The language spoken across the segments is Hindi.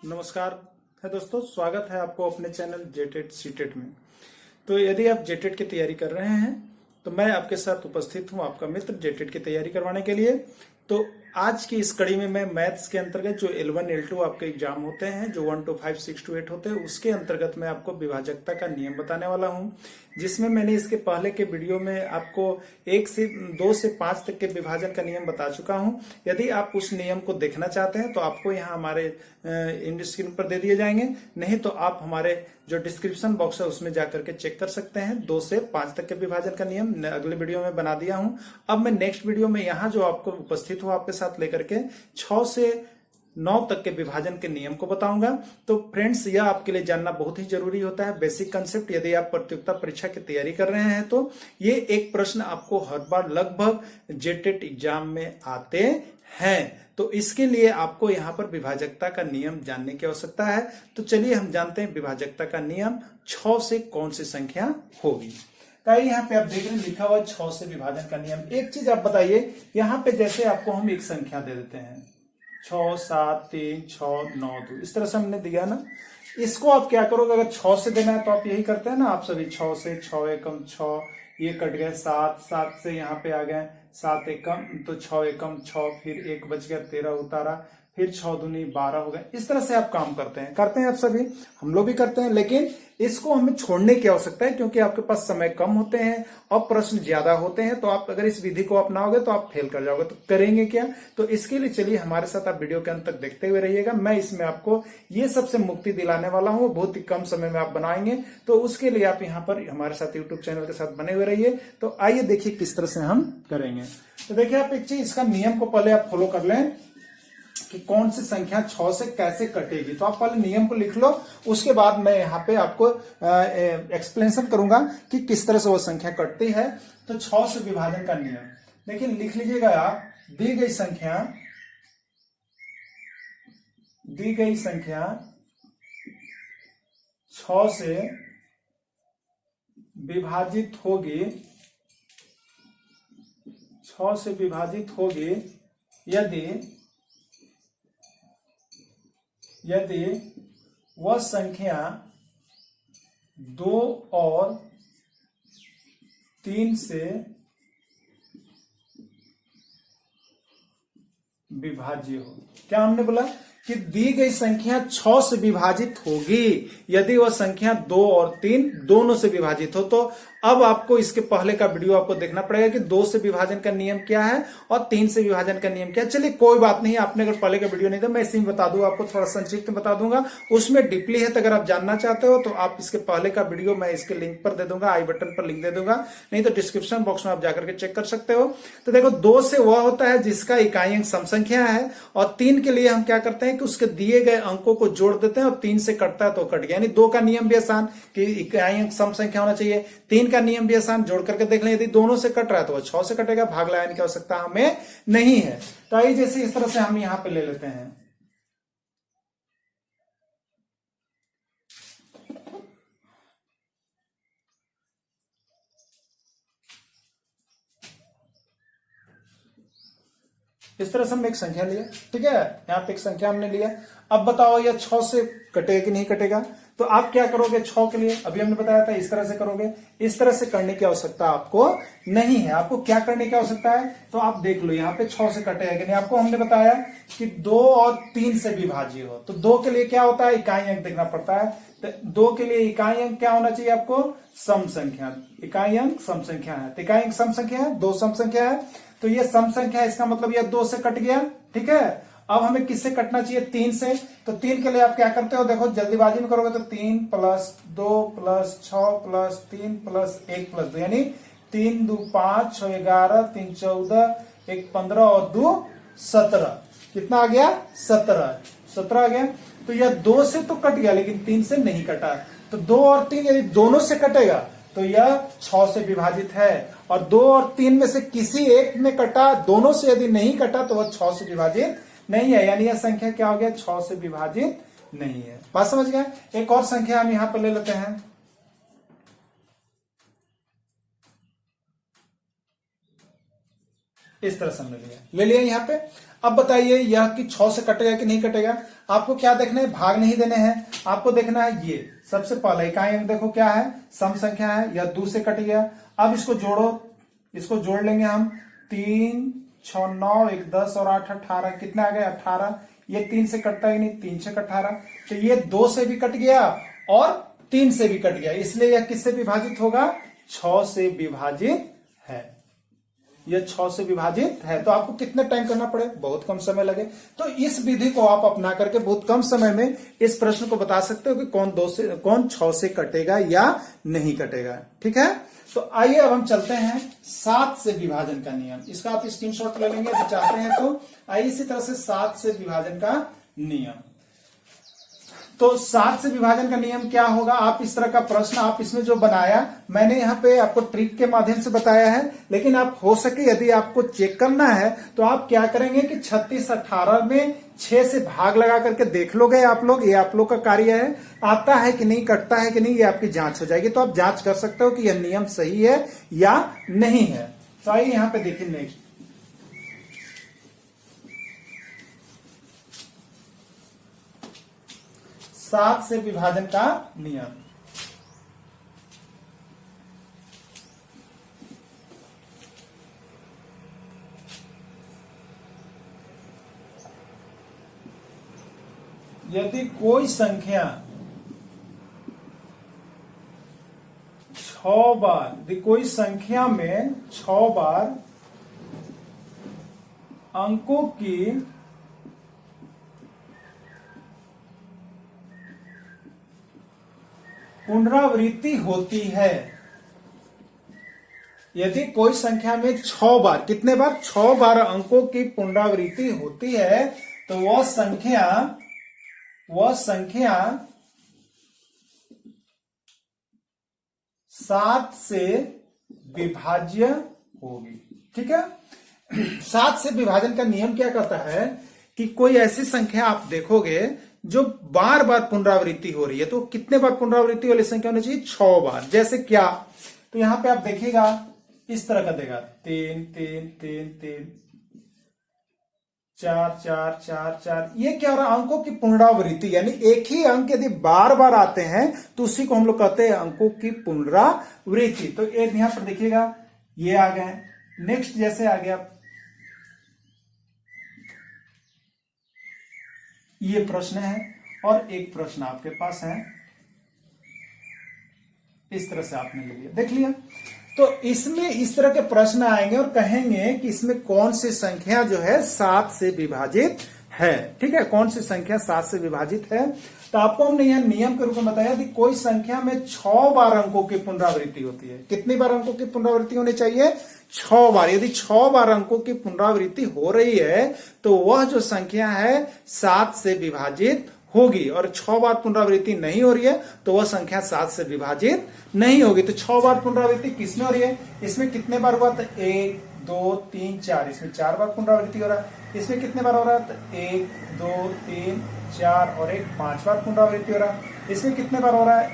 नमस्कार है दोस्तों, स्वागत है आपको अपने चैनल जेटेट सीटेट में। तो यदि आप जेटेट की तैयारी कर रहे हैं तो मैं आपके साथ उपस्थित हूं, आपका मित्र जेटेट की तैयारी करवाने के लिए। तो आज की इस कड़ी में मैं मैथ्स के अंतर्गत जो L1 L2 आपके एग्जाम होते हैं, जो 1 to 5 6 to 8 होते हैं, उसके अंतर्गत मैं आपको विभाजकता का नियम बताने वाला हूं, जिसमें मैंने इसके पहले के वीडियो में आपको 1 से 2 से 5 तक के विभाजन का नियम बता चुका हूं। यदि आप उस नियम को देखना चाहते हैं तो आपको यहाँ हमारे इन स्क्रीन पर दे दिए जाएंगे, नहीं तो आप हमारे जो डिस्क्रिप्शन बॉक्स है उसमें जाकर के चेक कर सकते हैं। 2 से 5 तक के विभाजन का नियम अगले वीडियो में बना दिया हूं। अब मैं नेक्स्ट वीडियो में यहाँ जो आपको उपस्थित हूँ आपके साथ लेकर के 6 से 9 तक के विभाजन के नियम को बताऊंगा। तो फ्रेंड्स, यह आपके लिए जानना बहुत ही जरूरी होता है, बेसिक कंसेप्ट। यदि आप प्रतियोगिता परीक्षा की तैयारी कर रहे हैं तो ये एक प्रश्न आपको हर बार लगभग जेटेट एग्जाम में आते हैं, तो इसके लिए आपको यहाँ पर विभाजकता का नियम जानने की आवश्यकता है। तो चलिए हम जानते हैं विभाजकता का नियम 6 से कौन सी संख्या होगी। तो यहाँ पे आप देख रहे हैं लिखा हुआ 6 से विभाजन का नियम। एक चीज आप बताइए, यहाँ पे जैसे आपको हम एक संख्या दे देते हैं 6 7 3 6 9 2, इस तरह से हमने दिया ना। इसको आप क्या करोगे, अगर 6 से देना है तो आप यही करते हैं ना, आप सभी 6 से 6 एकम 6, ये कट गए 7 7 से यहाँ पे आ गए 7 एकम तो 6 एकम 6, फिर 1 बच गया 13 उतारा, फिर 6 दूनी 12 हो गए। इस तरह से आप काम करते हैं आप सभी, हम लोग भी करते हैं। लेकिन इसको हमें छोड़ने की आवश्यकता है, क्योंकि आपके पास समय कम होते हैं और प्रश्न ज्यादा होते हैं। तो आप अगर इस विधि को अपनाओगे तो आप फेल कर जाओगे। तो करेंगे क्या, तो इसके लिए चलिए हमारे साथ आप वीडियो के अंत तक देखते हुए रहिएगा। मैं इसमें आपको ये सबसे मुक्ति दिलाने वाला हूं, बहुत ही कम समय में आप बनाएंगे। तो उसके लिए आप यहाँ पर हमारे साथ यूट्यूब चैनल के साथ बने हुए रहिए। तो आइए देखिए किस तरह से हम करेंगे। तो देखिए आप एक चीज, इसका नियम को पहले आप फॉलो कर लें कि कौन सी संख्या 6 से कैसे कटेगी। तो आप पहले नियम को लिख लो, उसके बाद मैं यहाँ पे आपको एक्सप्लेनेशन करूंगा कि किस तरह से वो संख्या कटती है। तो 6 से विभाजन का नियम देखिए, लिख लीजिएगा आप। दी गई संख्या 6 से विभाजित होगी, 6 से विभाजित होगी यदि वह संख्या 2 और 3 से विभाज्य हो। क्या हमने बोला कि दी गई संख्या 6 से विभाजित होगी यदि वह संख्या 2 और 3 दोनों से विभाजित हो। तो अब आपको इसके पहले का वीडियो आपको देखना पड़ेगा कि 2 से विभाजन का नियम क्या है और 3 से विभाजन का नियम क्या है। चलिए कोई बात नहीं, आपने अगर पहले का वीडियो नहीं था, मैं इसी में बता दूं, आपको थोड़ा संक्षिप्त में बता दूंगा। उसमें डीपली है, तो अगर आप जानना चाहते हो तो आप इसके पहले का वीडियो मैं इसके लिंक पर दे दूंगा, आई बटन पर लिंक दे दूंगा, नहीं तो डिस्क्रिप्शन बॉक्स में आप जाकर के चेक कर सकते हो। तो देखो, 2 से वह होता है जिसका इकाई अंक सम संख्या है, और 3 के लिए हम क्या करते हैं कि उसके दिए गए अंकों को जोड़ देते हैं और 3 से कटता है तो कट गया। यानी 2 का नियम भी आसान कि इकाई अंक सम संख्या होना चाहिए, 3 का नियम भी आसान, जोड़ करके देख लें। यदि दोनों से कट रहा है तो वह 6 से कटेगा, भाग लगाने की आवश्यकता हमें नहीं है। तो आइए जैसे इस तरह से हम यहां पे ले लेते हैं। इस तरह से हम एक संख्या लिया, ठीक है, यहां पे एक संख्या हमने लिया। अब बताओ यह 6 से कटेगा कि नहीं कटेगा। तो आप क्या करोगे 6 के लिए, अभी हमने बताया था इस तरह से करोगे। इस तरह से करने की आवश्यकता आपको नहीं है। आपको क्या करने की आवश्यकता है, तो आप देख लो यहाँ पे 6 से कटेगा कि नहीं। आपको हमने बताया कि 2 और 3 से विभाज्य हो। तो 2 के लिए क्या होता है, इकाई अंक देखना पड़ता है। तो 2 के लिए इकाई अंक क्या होना चाहिए आपको, सम संख्या। इकाई अंक सम संख्या है, तो इकाई अंक सम संख्या है, 2 सम संख्या है, तो ये सम संख्या है, इसका मतलब ये 2 से कट गया, ठीक है। अब हमें किससे कटना चाहिए, 3 से। तो 3 के लिए आप क्या करते हो, देखो जल्दीबाजी में करोगे तो 3 + 2 + 6 + 3 + 1 + 2, यानी 3 2 5 6 11 3 14 1 15 और 2 17। कितना आ गया, 17 आ गया। तो यह 2 से तो कट गया लेकिन 3 से नहीं कटा। तो 2 और 3 यदि दोनों से कटेगा तो यह 6 से विभाजित है, और 2 और 3 में से किसी एक में कटा, दोनों से यदि नहीं कटा तो वह 6 से विभाजित नहीं है। यानी यह संख्या क्या हो गया, 6 से विभाजित नहीं है। बात समझ गए। एक और संख्या हम यहां पर ले लेते हैं। इस तरह से हमने ले लिया यहाँ पे। अब बताइए यह कि 6 से कटेगा कि नहीं कटेगा। आपको क्या देखना है, भाग नहीं देने हैं, आपको देखना है ये सबसे पहला इकाई अंक देखो क्या है, सम संख्या है, यह 2 से कट गया। अब इसको जोड़ो, इसको जोड़ लेंगे हम, 3 6 9 1 10 और 8 18, कितना आ गया 18। ये 3 से कटता है नहीं, 3 से 18, तो ये 2 से भी कट गया और 3 से भी कट गया, इसलिए यह किससे विभाजित होगा, 6 से विभाजित है। यह 6 से विभाजित है। तो आपको कितने टाइम करना पड़े, बहुत कम समय लगे। तो इस विधि को आप अपना करके बहुत कम समय में इस प्रश्न को बता सकते हो कि कौन 6 से कटेगा या नहीं कटेगा। ठीक है, तो आइए अब हम चलते हैं 7 से विभाजन का नियम। इसका आप स्क्रीनशॉट ले लेंगे यदि चाहते हैं तो। आइए इसी तरह से 7 से विभाजन का नियम। तो 7 से विभाजन का नियम क्या होगा, आप इस तरह का प्रश्न आप इसमें जो बनाया मैंने यहाँ पे आपको ट्रिक के माध्यम से बताया है, लेकिन आप हो सके यदि आपको चेक करना है तो आप क्या करेंगे कि 36 18 में 6 से भाग लगा करके देख लोगे आप लोग, ये आप लोग का कार्य है। आता है कि नहीं, कटता है कि नहीं, ये आपकी जांच हो जाएगी। तो आप जांच कर सकते हो कि यह नियम सही है या नहीं है। तो आइए यहाँ पे देखिए नेक्स्ट, 7 से विभाजन का नियम। यदि कोई संख्या 6 बार, यदि कोई संख्या में 6 बार अंकों की पुनरावृत्ति होती है, यदि कोई संख्या में 6 बार, कितने बार, 6 बार अंकों की पुनरावृत्ति होती है, तो वह संख्या 7 से विभाज्य होगी। ठीक है, 7 से विभाजन का नियम क्या कहता है कि कोई ऐसी संख्या आप देखोगे जो बार बार पुनरावृत्ति हो रही है, तो कितने बार पुनरावृत्ति वाली संख्या होनी चाहिए, 6 बार। जैसे क्या, तो यहां पे आप देखिएगा इस तरह का देगा, 3 3 3 3 4 4 4 4, ये क्या हो रहा है, अंकों की पुनरावृत्ति, यानी एक ही अंक यदि बार बार आते हैं तो उसी को हम लोग कहते हैं अंकों की पुनरावृत्ति। तो एक यहां पर देखिएगा ये आ गए। नेक्स्ट जैसे आ गया ये प्रश्न है, और एक प्रश्न आपके पास है, इस तरह से आपने ले लिया, देख लिया। तो इसमें इस तरह के प्रश्न आएंगे और कहेंगे कि इसमें कौन सी संख्या जो है 7 से विभाजित है। ठीक है, कौन सी संख्या 7 से विभाजित है। तो आपको हमने यह नियम के रूप में बताया कि कोई संख्या में 6 बार अंकों की पुनरावृत्ति होती है। कितनी बार अंकों की पुनरावृत्ति होनी चाहिए, 6 बार। यदि 6 बार अंकों की पुनरावृत्ति हो रही है तो वह जो संख्या है 7 से विभाजित होगी, और 6 बार पुनरावृत्ति नहीं हो रही है तो वह संख्या 7 से विभाजित नहीं होगी। तो 6 बार पुनरावृत्ति किसमें हो रही है, इसमें कितने बार हुआ, तो 1 2 3 4, इसमें 4 बार पुनरावृत्ति हो रहा है। इसमें कितने बार हो रहा है, तो 1 2 3 4 और 1 5 बार पुनरावृत्ति हो रहा है। इसमें कितने बार हो रहा है,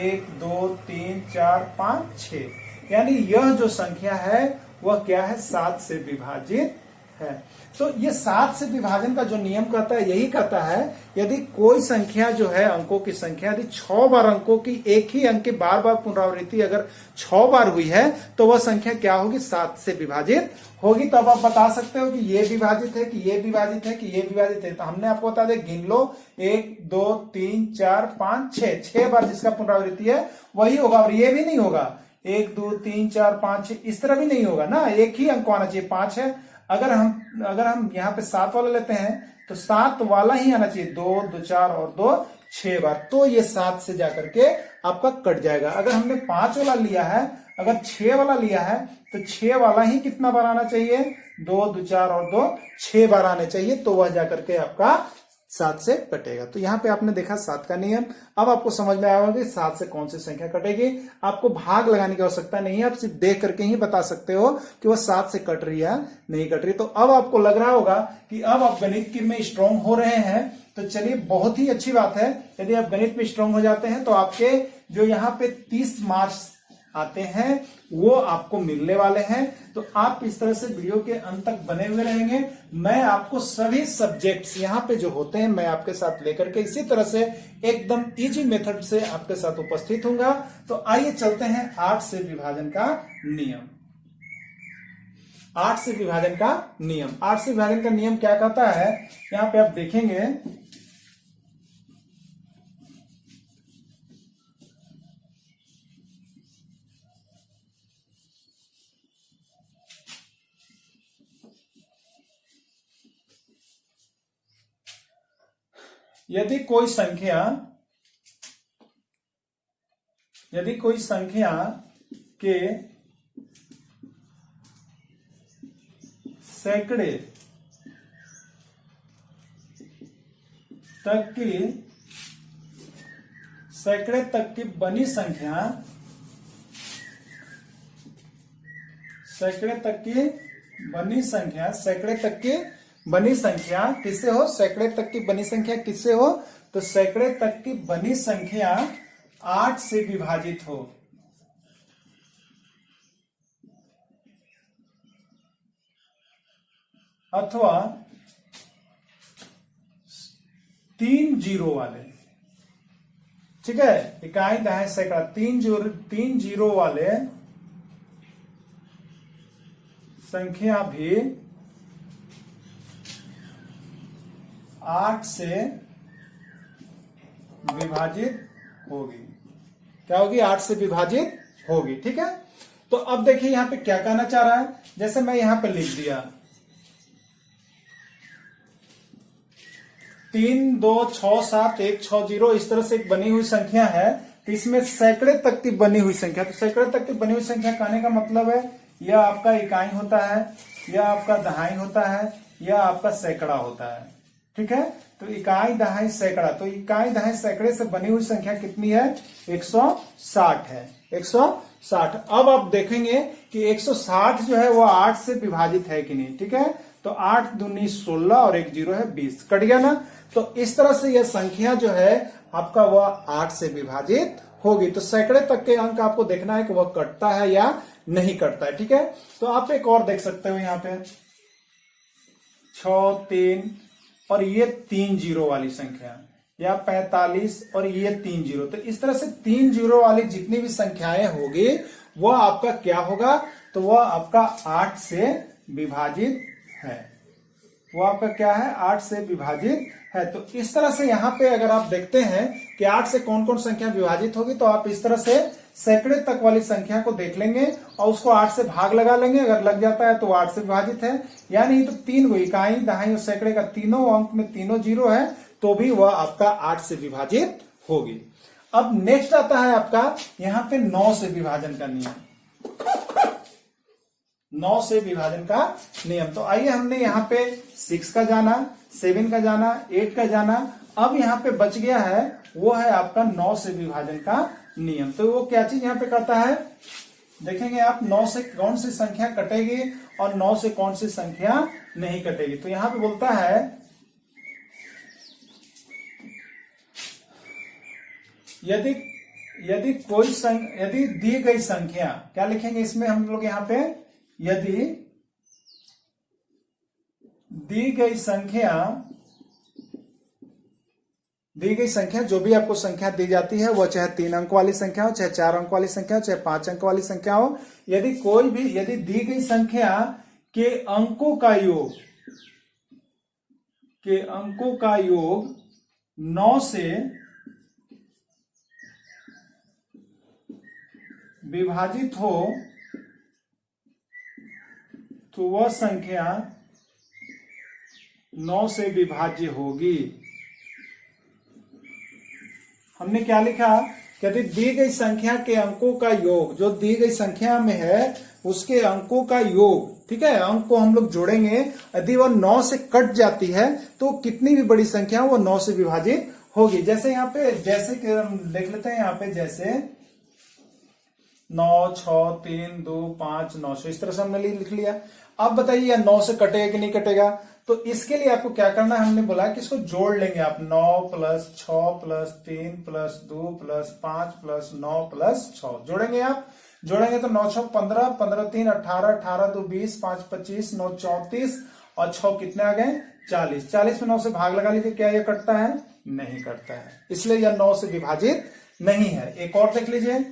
1 2 3 4 5 6, यानी यह जो संख्या है वह क्या है, 7 से विभाजित है। तो ये 7 से विभाजन का जो नियम कहता है यही कहता है, यदि कोई संख्या जो है अंकों की संख्या यदि 6 बार अंकों की एक ही अंक की बार बार पुनरावृत्ति अगर 6 बार हुई है तो वह संख्या क्या होगी, 7 से विभाजित होगी। तो अब आप बता सकते हो कि ये विभाजित है, कि ये विभाजित है, कि ये विभाजित है। तो हमने आपको बता दें, गिन लो, 1 2 3 4 5 6 बार जिसका पुनरावृत्ति है वही होगा। और ये भी नहीं होगा 1 2 3 4 5 6, इस तरह भी नहीं होगा ना, एक ही अंक आना चाहिए, 5 है। अगर हम यहाँ पे 7 वाला लेते हैं तो 7 वाला ही आना चाहिए, 2 2 4 और 2 6 बार, तो ये 7 से जाकर के आपका कट जाएगा। अगर हमने 5 वाला लिया है, अगर 6 वाला लिया है तो 6 वाला ही कितना बार आना चाहिए, 2 2 4 और 2 6 बार आने चाहिए, तो वह जाकर के आपका 7 से कटेगा। तो यहाँ पे आपने देखा 7 का नियम। अब आपको समझ में आया होगा कि 7 से कौन सी संख्या कटेगी। आपको भाग लगाने की आवश्यकता नहीं है, आप सिर्फ देख करके ही बता सकते हो कि वह 7 से कट रही है नहीं कट रही। तो अब आपको लग रहा होगा कि अब आप गणित में स्ट्रांग हो रहे हैं, तो चलिए बहुत ही अच्छी बात है। यदि आप गणित में स्ट्रांग हो जाते हैं तो आपके जो यहाँ पे 30 मार्क्स आते हैं वो आपको मिलने वाले हैं। तो आप इस तरह से वीडियो के अंत तक बने हुए रहेंगे। मैं आपको सभी सब्जेक्ट्स यहाँ पे जो होते हैं मैं आपके साथ लेकर के इसी तरह से एकदम इजी मेथड से आपके साथ उपस्थित होऊंगा। तो आइए चलते हैं 8 से विभाजन का नियम। 8 से विभाजन का नियम, 8 से विभाजन का नियम क्या कहता है, यहां पे आप देखेंगे यदि कोई संख्या के सैकड़े तक की बनी संख्या, सैकड़े तक की बनी संख्या किससे हो, सैकड़े तक की बनी संख्या किससे हो, तो सैकड़े तक की बनी संख्या 8 से विभाजित हो, अथवा 3 जीरो वाले, ठीक है, इकाई दहाई सैकड़ा 3 जीरो वाले संख्या भी 8 से विभाजित होगी। क्या होगी, 8 से विभाजित होगी। ठीक है, तो अब देखिए यहां पे क्या कहना चाह रहा है, जैसे मैं यहां पे लिख दिया 3 2 6 7 1 6 0, इस तरह से एक बनी हुई संख्या है। तो इसमें सैकड़े तक की बनी हुई संख्या, तो सैकड़े तक की बनी हुई संख्या कहने का मतलब है यह आपका इकाई होता है, यह आपका दहाई होता है, यह आपका सैकड़ा होता है। ठीक है, तो इकाई दहाई सैकड़ा, तो इकाई दहाई सैकड़े से बनी हुई संख्या कितनी है, 160 है, 160। अब आप देखेंगे कि 160 जो है वो 8 से विभाजित है कि नहीं। ठीक है, तो 8 दूनी 16 और 1 जीरो है 20, कट गया ना। तो इस तरह से यह संख्या जो है आपका वह 8 से विभाजित होगी। तो सैकड़े तक के अंक आपको देखना है कि वह कटता है या नहीं कटता है। ठीक है, तो आप एक और देख सकते हो यहाँ पे 6 3 और ये 3 जीरो वाली संख्या, या 45 और ये 3 जीरो। तो इस तरह से 3 जीरो वाली जितनी भी संख्याएं होगी वह आपका क्या होगा, तो वह आपका 8 से विभाजित है, वो आपका क्या है, 8 से विभाजित है। तो इस तरह से यहाँ पे अगर आप देखते हैं कि 8 से कौन कौन संख्या विभाजित होगी, तो आप इस तरह से सैकड़े तक वाली संख्या को देख लेंगे और उसको 8 से भाग लगा लेंगे। अगर लग जाता है तो 8 से विभाजित है, या नहीं तो 3 इकाई दहाई और सैकड़े का तीनों अंक में तीनों जीरो है तो भी वह आपका 8 से विभाजित होगी। अब नेक्स्ट आता है आपका यहाँ पे 9 से विभाजन का नियम, 9 से विभाजन का नियम। तो आइए, हमने यहाँ पे 6 का जाना, 7 का जाना, 8 का जाना, अब यहाँ पे बच गया है वो है आपका 9 से विभाजन का नियम। तो वो क्या चीज यहाँ पे करता है, देखेंगे आप 9 से कौन सी संख्या कटेगी और 9 से कौन सी संख्या नहीं कटेगी। तो यहाँ पे बोलता है यदि दी गई संख्या, क्या लिखेंगे इसमें हम लोग यहाँ पे, यदि दी गई संख्या जो भी आपको संख्या दी जाती है, वो चाहे 3 अंक वाली संख्या हो, चाहे 4 अंक वाली संख्या हो, चाहे 5 अंक वाली संख्या हो, यदि दी गई संख्या के अंकों का योग 9 से विभाजित हो तो वह संख्या 9 से विभाज्य होगी। हमने क्या लिखा, यदि दी गई संख्या के अंकों का योग, जो दी गई संख्या में है उसके अंकों का योग, ठीक है, अंक को हम लोग जोड़ेंगे, यदि वह 9 से कट जाती है तो कितनी भी बड़ी संख्या वो 9 से विभाजित होगी। जैसे यहाँ पे, जैसे कि हम देख लेते हैं यहाँ पे, जैसे 9 6 3 2 5 9, इस तरह से हमने लिख लिया। अब बताइए 9 से कटेगा कि नहीं कटेगा, तो इसके लिए आपको क्या करना है, हमने बोला कि इसको जोड़ लेंगे आप, 9 + 6 + 3 + 2 + 5 + 9 + 6 जोड़ेंगे आप। जोड़ेंगे तो 9 6 15, 15 3 18, 18 2 20, 5 25, 9 34 और 6 कितने आ गए 40। 40 में 9 से भाग लगा लीजिए, क्या ये कटता है? नहीं कटता है, इसलिए यह 9 से विभाजित नहीं है। एक और देख लीजिए,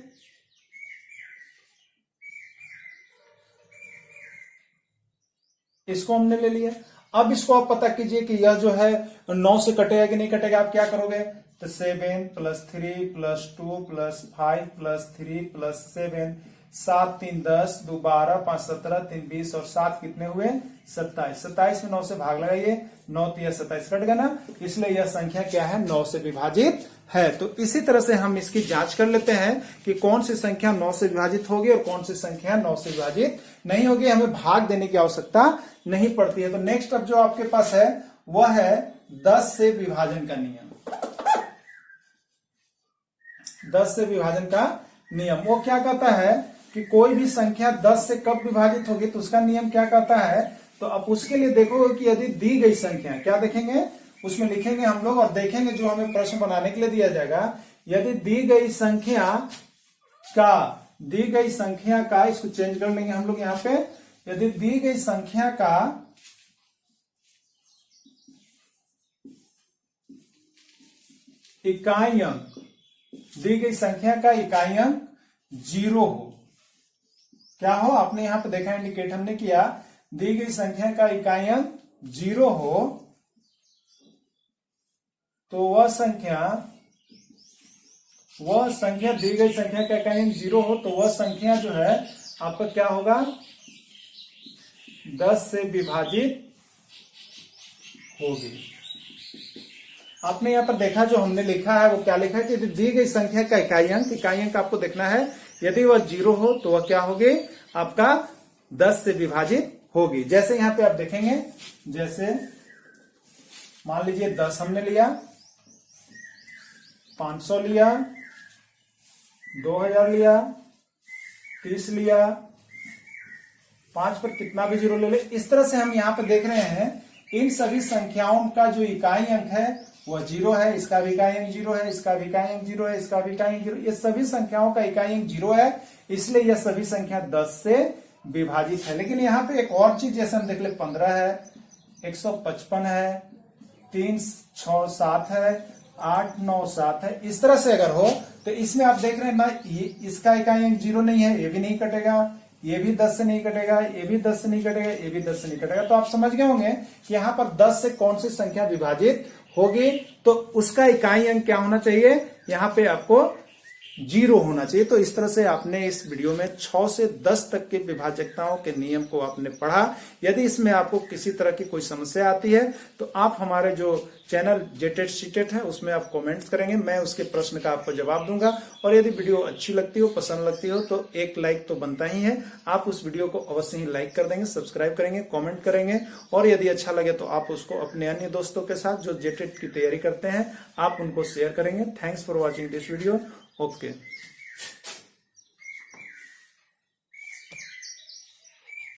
इसको हमने ले लिया। अब इसको आप पता कीजिए कि यह जो है 9 से कटेगा कि नहीं कटेगा। आप क्या करोगे? तो 7 + 3 + 2 + 5 + 3 + 7, 7 3 10, 2 12, 5 17, 3 20 और 7 कितने हुए? 27। 27 में 9 से भाग लगाइए, 9 3 27 कट गया ना, इसलिए यह संख्या क्या है? 9 से विभाजित है। तो इसी तरह से हम इसकी जांच कर लेते हैं कि कौन सी संख्या 9 से विभाजित होगी और कौन सी संख्या 9 से विभाजित नहीं होगी। हमें भाग देने की आवश्यकता नहीं पड़ती है। तो नेक्स्ट अब जो आपके पास है वह है 10 से विभाजन का नियम। 10 से विभाजन का नियम वो क्या कहता है कि कोई भी संख्या 10 से कब विभाजित होगी, तो उसका नियम क्या कहता है। तो अब उसके लिए देखोगे कि यदि दी गई संख्या, क्या देखेंगे उसमें लिखेंगे हम लोग और देखेंगे जो हमें प्रश्न बनाने के लिए दिया जाएगा। यदि दी गई संख्या का इसको चेंज कर लेंगे हम लोग यहाँ पे। यदि दी गई संख्या का इकाई अंक, दी गई संख्या का इकाई अंक 0 हो, क्या हो? आपने यहां पे देखा, इंडिकेट हमने किया, दी गई संख्या का इकाई अंक 0 हो तो वह संख्या दी गई संख्या का इकाई अंक 0 हो तो वह संख्या जो है आपका क्या होगा? 10 से विभाजित होगी। आपने यहां पर देखा जो हमने लिखा है वो क्या लिखा है कि दी गई संख्या का इकाई अंक आपको देखना है, यदि वह 0 हो तो वह क्या होगी? आपका 10 से विभाजित होगी। जैसे यहां पे आप देखेंगे, जैसे मान लीजिए 10 हमने लिया, 500 लिया, 2000 लिया, 30 लिया, 5 पर कितना भी 0 ले ले। इस तरह से हम यहां पे देख रहे हैं इन सभी संख्याओं का जो इकाई अंक है वह 0 है, इसका भी इकाई अंक 0 है, इसका भी इकाई अंक 0 है, इसका भी इकाई अंक 0। ये सभी संख्याओं का इकाई अंक 0 है, इसलिए यह सभी संख्या 10 से विभाजित है। लेकिन यहाँ पे एक और चीज, जैसे हम देख ले 15 है, 155 है, 3 6 7 है, 8 9 7 है। इस तरह से अगर हो तो इसमें आप देख रहे हैं ना, इसका इकाई अंक 0 नहीं है, ये भी नहीं कटेगा, ये भी 10 से नहीं कटेगा, ये भी 10 से नहीं कटेगा, ये भी 10 से नहीं कटेगा। तो आप समझ गए होंगे कि यहाँ पर 10 से कौन सी संख्या विभाजित होगी, तो उसका इकाई अंक क्या होना चाहिए? यहाँ पे आपको 0 होना चाहिए। तो इस तरह से आपने इस वीडियो में 6 से 10 तक के विभाजकताओं के नियम को आपने पढ़ा। यदि इसमें आपको किसी तरह की कोई समस्या आती है तो आप हमारे जो चैनल जेटेट सीटेट है उसमें आप कमेंट्स करेंगे, मैं उसके प्रश्न का आपको जवाब दूंगा। और यदि वीडियो अच्छी लगती हो, पसंद लगती हो तो एक लाइक तो बनता ही है। आप उस वीडियो को अवश्य ही लाइक कर देंगे, सब्सक्राइब करेंगे, कॉमेंट करेंगे और यदि अच्छा लगे तो आप उसको अपने अन्य दोस्तों के साथ जो जेटेट की तैयारी करते हैं आप उनको शेयर करेंगे। Thanks for watching this video. Okay.